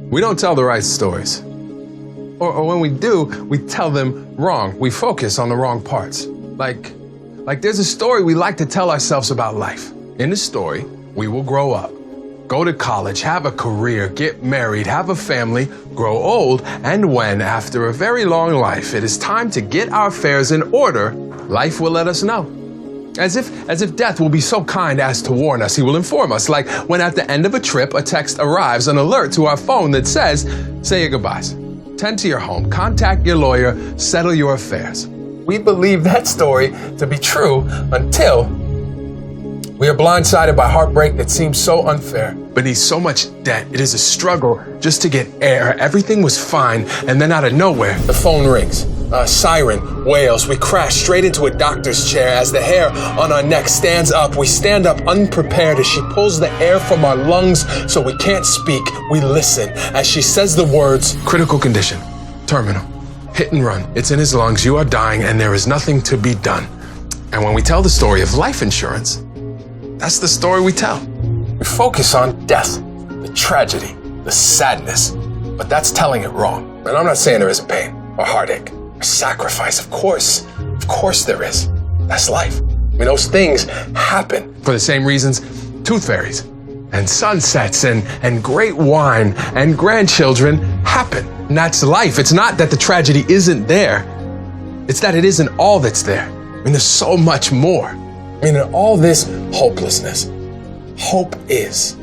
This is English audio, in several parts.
We don't tell the right stories. Or when we do, we tell them wrong. We focus on the wrong parts. Like there's a story we like to tell ourselves about life. In the story, we will grow up, go to college, have a career, get married, have a family, grow old, and when, after a very long life, it is time to get our affairs in order, life will let us know. As if death will be so kind as to warn us. He will inform us, like when at the end of a trip, a text arrives, an alert to our phone that says, say your goodbyes, tend to your home, contact your lawyer, settle your affairs. We believe that story to be true until we are blindsided by heartbreak that seems so unfair. Beneath so much debt, it is a struggle just to get air. Everything was fine, and then out of nowhere, the phone rings. A siren wails. We crash straight into a doctor's chair. As the hair on our neck stands up, we stand up unprepared as she pulls the air from our lungs so we can't speak. We listen as she says the words, critical condition, terminal, hit and run. It's in his lungs, you are dying, and there is nothing to be done. And when we tell the story of life insurance, that's the story we tell. We focus on death, the tragedy, the sadness, but that's telling it wrong. And I'm not saying there isn't pain or heartache or sacrifice. Of course there is. That's life. I mean, those things happen for the same reasons tooth fairies and sunsets and great wine and grandchildren happen. And that's life. It's not that the tragedy isn't there. It's that it isn't all that's there. I mean, there's so much more. I mean, in all this hopelessness, hope is.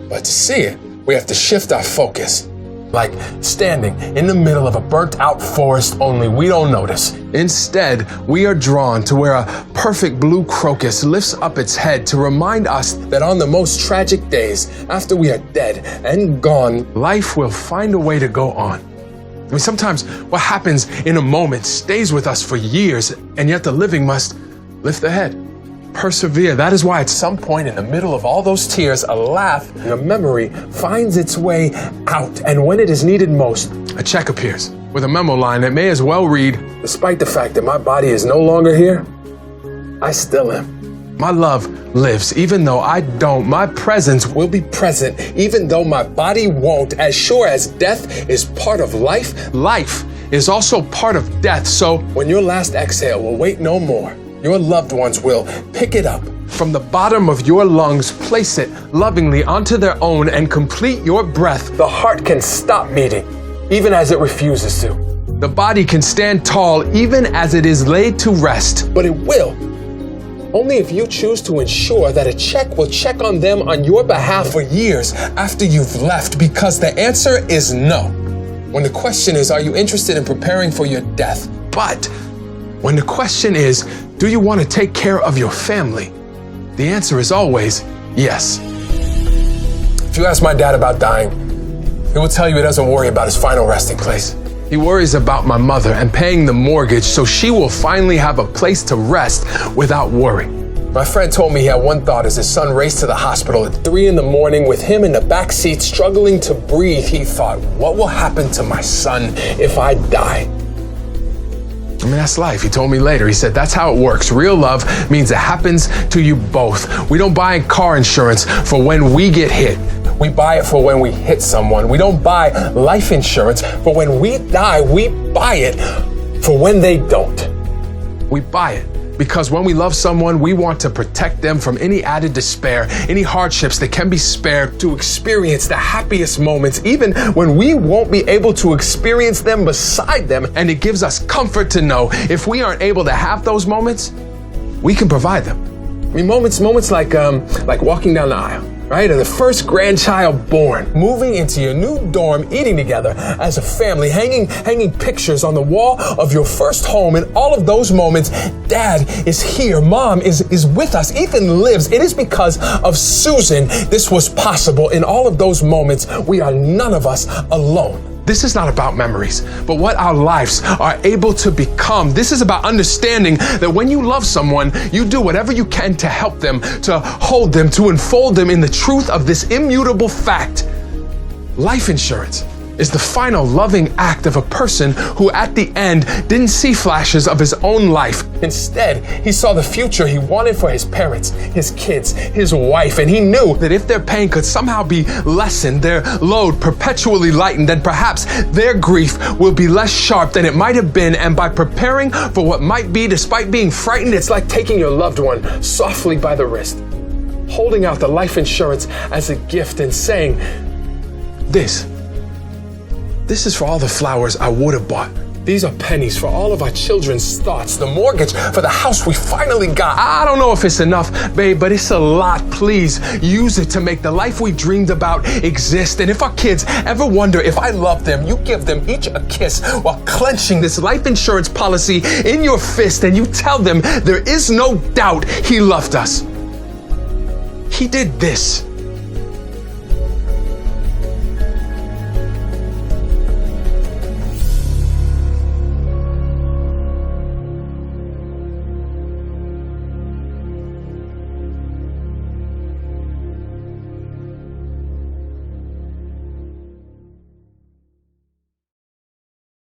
But to see it, we have to shift our focus. Like standing in the middle of a burnt out forest, only we don't notice. Instead, we are drawn to where a perfect blue crocus lifts up its head to remind us that on the most tragic days, after we are dead and gone, life will find a way to go on. I mean, sometimes what happens in a moment stays with us for years, and yet the living must lift the head. Persevere. That is why at some point in the middle of all those tears, a laugh and a memory finds its way out. And when it is needed most, a check appears with a memo line that may as well read, despite the fact that my body is no longer here, I still am. My love lives. Even though I don't, my presence will be present. Even though my body won't. As sure as death is part of life, life is also part of death. So when your last exhale will wait no more, your loved ones will pick it up from the bottom of your lungs, place it lovingly onto their own, and complete your breath. The heart can stop beating, even as it refuses to. The body can stand tall, even as it is laid to rest. But it will, only if you choose to ensure that a check will check on them on your behalf for years after you've left, because the answer is no. When the question is, are you interested in preparing for your death? But when the question is, do you want to take care of your family? The answer is always yes. If you ask my dad about dying, he will tell you he doesn't worry about his final resting place. He worries about my mother and paying the mortgage so she will finally have a place to rest without worry. My friend told me he had one thought as his son raced to the hospital at 3 a.m. with him in the back seat struggling to breathe. He thought, what will happen to my son if I die? I mean, that's life. He told me later. He said, that's how it works. Real love means it happens to you both. We don't buy car insurance for when we get hit. We buy it for when we hit someone. We don't buy life insurance for when we die. We buy it for when they don't. We buy it because when we love someone, we want to protect them from any added despair, any hardships that can be spared, to experience the happiest moments, even when we won't be able to experience them beside them. And it gives us comfort to know if we aren't able to have those moments, we can provide them. I mean, moments like walking down the aisle, right? Or the first grandchild born, moving into your new dorm, eating together as a family, hanging pictures on the wall of your first home. In all of those moments, Dad is here, Mom is with us, Ethan lives. It is because of Susan this was possible. In all of those moments, we are none of us alone. This is not about memories, but what our lives are able to become. This is about understanding that when you love someone, you do whatever you can to help them, to hold them, to enfold them in the truth of this immutable fact. Life insurance is the final loving act of a person who at the end didn't see flashes of his own life. Instead, he saw the future he wanted for his parents, his kids, his wife, and he knew that if their pain could somehow be lessened, their load perpetually lightened, then perhaps their grief will be less sharp than it might have been. And by preparing for what might be, despite being frightened, it's like taking your loved one softly by the wrist, holding out the life insurance as a gift and saying, This is for all the flowers I would have bought. These are pennies for all of our children's thoughts, the mortgage for the house we finally got. I don't know if it's enough, babe, but it's a lot. Please use it to make the life we dreamed about exist. And if our kids ever wonder if I love them, you give them each a kiss while clenching this life insurance policy in your fist, and you tell them there is no doubt he loved us. He did this